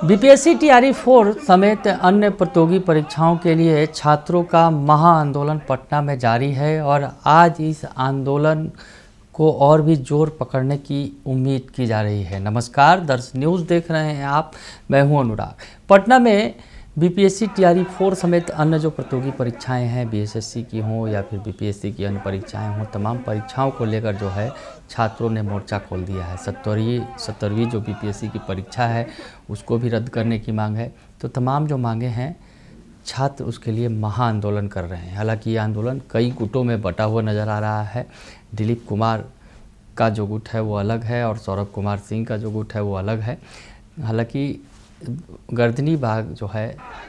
BPSC TRE 4 समेत अन्य प्रतियोगी परीक्षाओं के लिए छात्रों का महा आंदोलन पटना में जारी है और आज इस आंदोलन को और भी जोर पकड़ने की उम्मीद की जा रही है। नमस्कार, दर्श न्यूज़ देख रहे हैं आप, मैं हूं अनुराग। पटना में बीपीएससी टीआरई 4 समेत अन्य जो प्रतियोगी परीक्षाएं हैं, बीएसएससी की हों या फिर बीपीएससी की अन्य परीक्षाएं हों, तमाम परीक्षाओं को लेकर जो है छात्रों ने मोर्चा खोल दिया है। 70वीं जो बीपीएससी की परीक्षा है उसको भी रद्द करने की मांग है। तो तमाम जो मांगे हैं, छात्र उसके लिए महा आंदोलन कर रहे हैं। हालांकि ये आंदोलन कई गुटों में बटा हुआ नज़र आ रहा है। दिलीप कुमार का जो गुट है वो अलग है और सौरभ कुमार सिंह का जो गुट है वो अलग है। हालांकि गर्दनी बाग जो है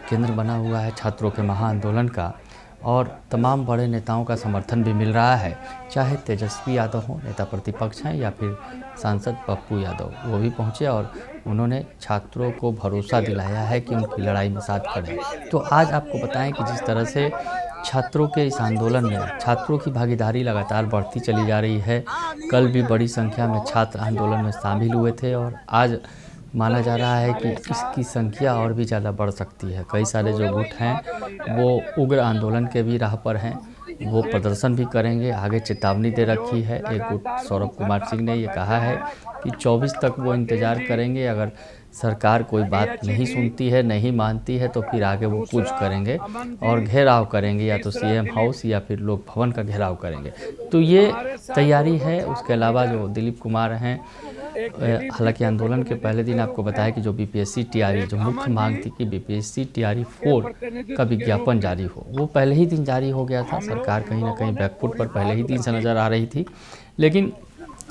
केंद्र बना हुआ है छात्रों के महा आंदोलन का, और तमाम बड़े नेताओं का समर्थन भी मिल रहा है। चाहे तेजस्वी यादव हो, नेता प्रतिपक्ष हैं, या फिर सांसद पप्पू यादव, वो भी पहुंचे और उन्होंने छात्रों को भरोसा दिलाया है कि उनकी लड़ाई में साथ खड़े हैं। तो आज आपको बताएं कि जिस तरह से छात्रों के इस आंदोलन में छात्रों की भागीदारी लगातार बढ़ती चली जा रही है। कल भी बड़ी संख्या में छात्र आंदोलन में शामिल हुए थे और आज माना जा रहा है कि इसकी संख्या और भी ज़्यादा बढ़ सकती है। कई सारे जो गुट हैं वो उग्र आंदोलन के भी राह पर हैं, वो प्रदर्शन भी करेंगे। आगे चेतावनी दे रखी है। एक गुट सौरभ कुमार सिंह ने ये कहा है कि 24 तक वो इंतज़ार करेंगे। अगर सरकार कोई बात नहीं सुनती है, नहीं मानती है, तो फिर आगे वो कुछ करेंगे और घेराव करेंगे, या तो सीएम हाउस या फिर लोक भवन का घेराव करेंगे। तो ये तैयारी है। उसके अलावा जो दिलीप कुमार हैं, हालांकि आंदोलन के पहले दिन आपको बताया कि जो बीपीएससी टीआरई जो मुख्य मांग थी कि बीपीएससी टीआरई 4 का विज्ञापन जारी हो, वो पहले ही दिन जारी हो गया था। सरकार कहीं ना कहीं बैकफुट पर पहले ही दिन से नज़र आ रही थी। लेकिन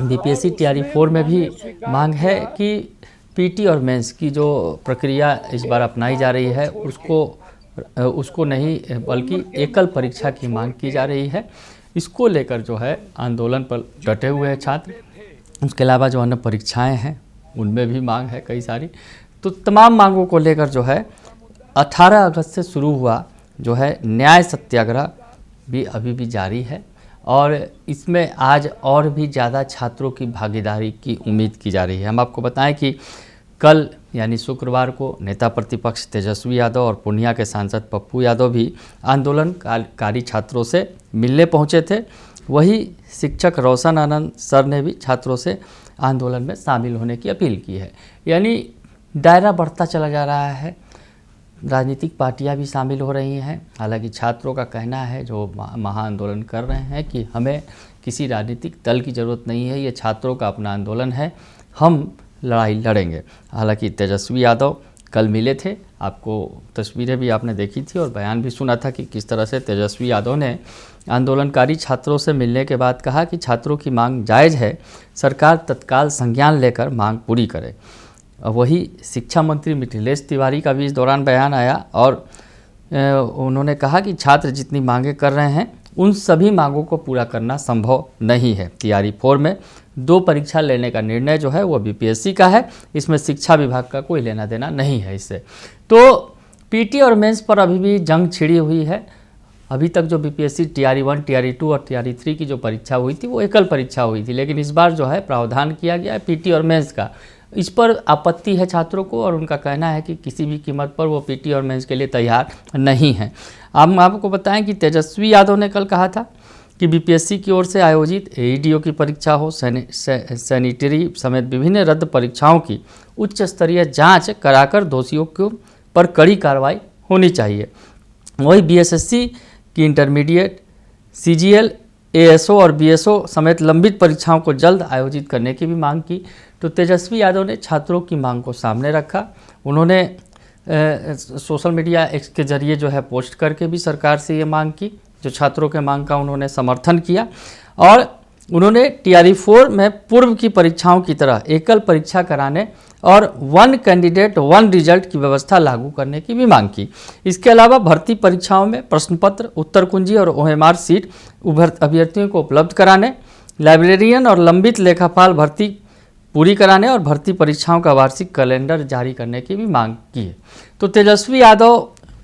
बीपीएससी टीआरई 4 में भी मांग है कि पीटी और मेंस की जो प्रक्रिया इस बार अपनाई जा रही है उसको नहीं, बल्कि एकल परीक्षा की मांग की जा रही है। इसको लेकर जो है आंदोलन पर डटे हुए हैं छात्र। उसके अलावा जो अन्य परीक्षाएं हैं उनमें भी मांग है कई सारी। तो तमाम मांगों को लेकर जो है 18 अगस्त से शुरू हुआ जो है न्याय सत्याग्रह भी अभी भी जारी है और इसमें आज और भी ज़्यादा छात्रों की भागीदारी की उम्मीद की जा रही है। हम आपको बताएं कि कल यानी शुक्रवार को नेता प्रतिपक्ष तेजस्वी यादव और पूर्णिया के सांसद पप्पू यादव भी आंदोलनकारी छात्रों से मिलने पहुंचे थे। वही शिक्षक रोशन आनंद सर ने भी छात्रों से आंदोलन में शामिल होने की अपील की है। यानी दायरा बढ़ता चला जा रहा है। राजनीतिक पार्टियां भी शामिल हो रही हैं। हालांकि छात्रों का कहना है, जो महा आंदोलन कर रहे हैं, कि हमें किसी राजनीतिक दल की ज़रूरत नहीं है, ये छात्रों का अपना आंदोलन है, हम लड़ाई लड़ेंगे। हालांकि तेजस्वी यादव कल मिले थे, आपको तस्वीरें भी आपने देखी थी और बयान भी सुना था कि किस तरह से तेजस्वी यादव ने आंदोलनकारी छात्रों से मिलने के बाद कहा कि छात्रों की मांग जायज़ है, सरकार तत्काल संज्ञान लेकर मांग पूरी करे। वही शिक्षा मंत्री मिथिलेश तिवारी का भी इस दौरान बयान आया और उन्होंने कहा कि छात्र जितनी मांगे कर रहे हैं उन सभी मांगों को पूरा करना संभव नहीं है। टीआरई 4 में 2 परीक्षा लेने का निर्णय जो है वो बीपीएससी का है, इसमें शिक्षा विभाग का कोई लेना देना नहीं है इससे। तो पीटी और मेंस पर अभी भी जंग छिड़ी हुई है। अभी तक जो बीपीएससी टीआरई 1, टीआरई 2 और टीआरई 3 की जो परीक्षा हुई थी वो एकल परीक्षा हुई थी, लेकिन इस बार जो है प्रावधान किया गया है पीटी और मेंस का। इस पर आपत्ति है छात्रों को और उनका कहना है कि किसी भी कीमत पर वो पीटी और मेंस के लिए तैयार नहीं हैं। हम आपको बताएं कि तेजस्वी यादव ने कल कहा था कि बीपीएससी की ओर से आयोजित एईडीओ की परीक्षा हो, सैनिटरी समेत विभिन्न रद्द परीक्षाओं की उच्च स्तरीय जांच कराकर दोषियों के पर कड़ी कार्रवाई होनी चाहिए। वही बीएसएससी की इंटरमीडिएट, सीजीएल, एएसओ और बीएसओ समेत लंबित परीक्षाओं को जल्द आयोजित करने की भी मांग की। तो तेजस्वी यादव ने छात्रों की मांग को सामने रखा। उन्होंने सोशल मीडिया एक्स के जरिए जो है पोस्ट करके भी सरकार से ये मांग की, जो छात्रों के मांग का उन्होंने समर्थन किया और उन्होंने टीआरई 4 में पूर्व की परीक्षाओं की तरह एकल परीक्षा कराने और 1 कैंडिडेट 1 रिजल्ट की व्यवस्था लागू करने की भी मांग की। इसके अलावा भर्ती परीक्षाओं में प्रश्न पत्र, उत्तर कुंजी और ओएमआर सीट अभ्यर्थियों को उपलब्ध कराने, लाइब्रेरियन और लंबित लेखापाल भर्ती पूरी कराने और भर्ती परीक्षाओं का वार्षिक कैलेंडर जारी करने की भी मांग की है। तो तेजस्वी यादव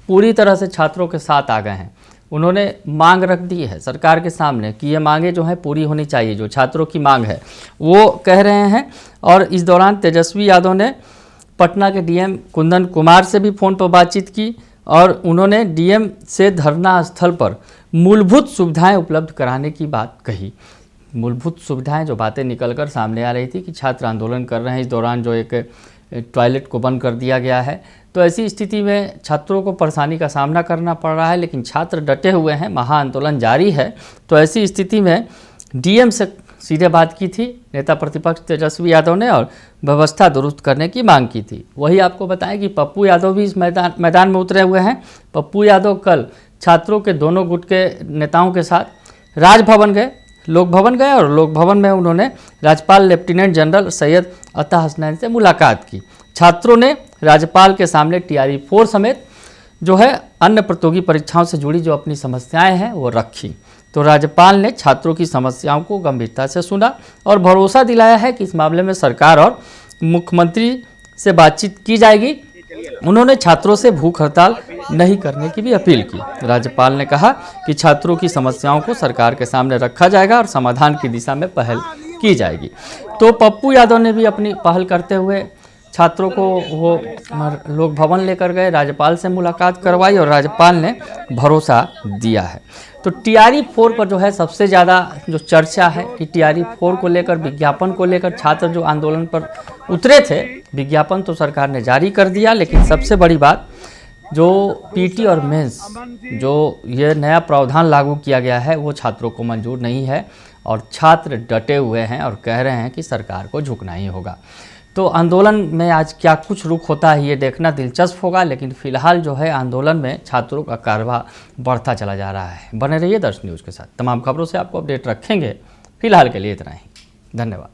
पूरी तरह से छात्रों के साथ आ गए हैं। उन्होंने मांग रख दी है सरकार के सामने कि ये मांगे जो है पूरी होनी चाहिए, जो छात्रों की मांग है वो कह रहे हैं। और इस दौरान तेजस्वी यादव ने पटना के डीएम कुंदन कुमार से भी फ़ोन पर बातचीत की और उन्होंने डीएम से धरना स्थल पर मूलभूत सुविधाएं उपलब्ध कराने की बात कही। मूलभूत सुविधाएं जो बातें निकलकर सामने आ रही थी कि छात्र आंदोलन कर रहे हैं, इस दौरान जो एक टॉयलेट को बंद कर दिया गया है, तो ऐसी स्थिति में छात्रों को परेशानी का सामना करना पड़ रहा है, लेकिन छात्र डटे हुए हैं, महाआंदोलन जारी है। तो ऐसी स्थिति में डीएम से सीधे बात की थी नेता प्रतिपक्ष तेजस्वी यादव ने और व्यवस्था दुरुस्त करने की मांग की थी। वही आपको बताएं कि पप्पू यादव भी इस मैदान में उतरे हुए हैं। पप्पू यादव कल छात्रों के दोनों गुट के नेताओं के साथ राजभवन गए, लोक भवन गए और लोक भवन में उन्होंने राज्यपाल लेफ्टिनेंट जनरल सैयद अता हसनैन से मुलाकात की। छात्रों ने राज्यपाल के सामने TRE 4 समेत जो है अन्य प्रतियोगी परीक्षाओं से जुड़ी जो अपनी समस्याएं हैं वो रखी। तो राज्यपाल ने छात्रों की समस्याओं को गंभीरता से सुना और भरोसा दिलाया है कि इस मामले में सरकार और मुख्यमंत्री से बातचीत की जाएगी। उन्होंने छात्रों से भूख हड़ताल नहीं करने की भी अपील की। राज्यपाल ने कहा कि छात्रों की समस्याओं को सरकार के सामने रखा जाएगा और समाधान की दिशा में पहल की जाएगी। तो पप्पू यादव ने भी अपनी पहल करते हुए छात्रों को वो लोक भवन लेकर गए, राज्यपाल से मुलाकात करवाई और राज्यपाल ने भरोसा दिया है। तो TRE 4 पर जो है सबसे ज़्यादा जो चर्चा है कि TRE 4 को लेकर, विज्ञापन को लेकर छात्र जो आंदोलन पर उतरे थे, विज्ञापन तो सरकार ने जारी कर दिया, लेकिन सबसे बड़ी बात जो PT और मेंस जो ये नया प्रावधान लागू किया गया है वो छात्रों को मंजूर नहीं है और छात्र डटे हुए हैं और कह रहे हैं कि सरकार को झुकना ही होगा। तो आंदोलन में आज क्या कुछ रुख होता है ये देखना दिलचस्प होगा, लेकिन फिलहाल जो है आंदोलन में छात्रों का कारवां बढ़ता चला जा रहा है। बने रहिए दर्श न्यूज़ के साथ, तमाम खबरों से आपको अपडेट रखेंगे। फिलहाल के लिए इतना ही, धन्यवाद।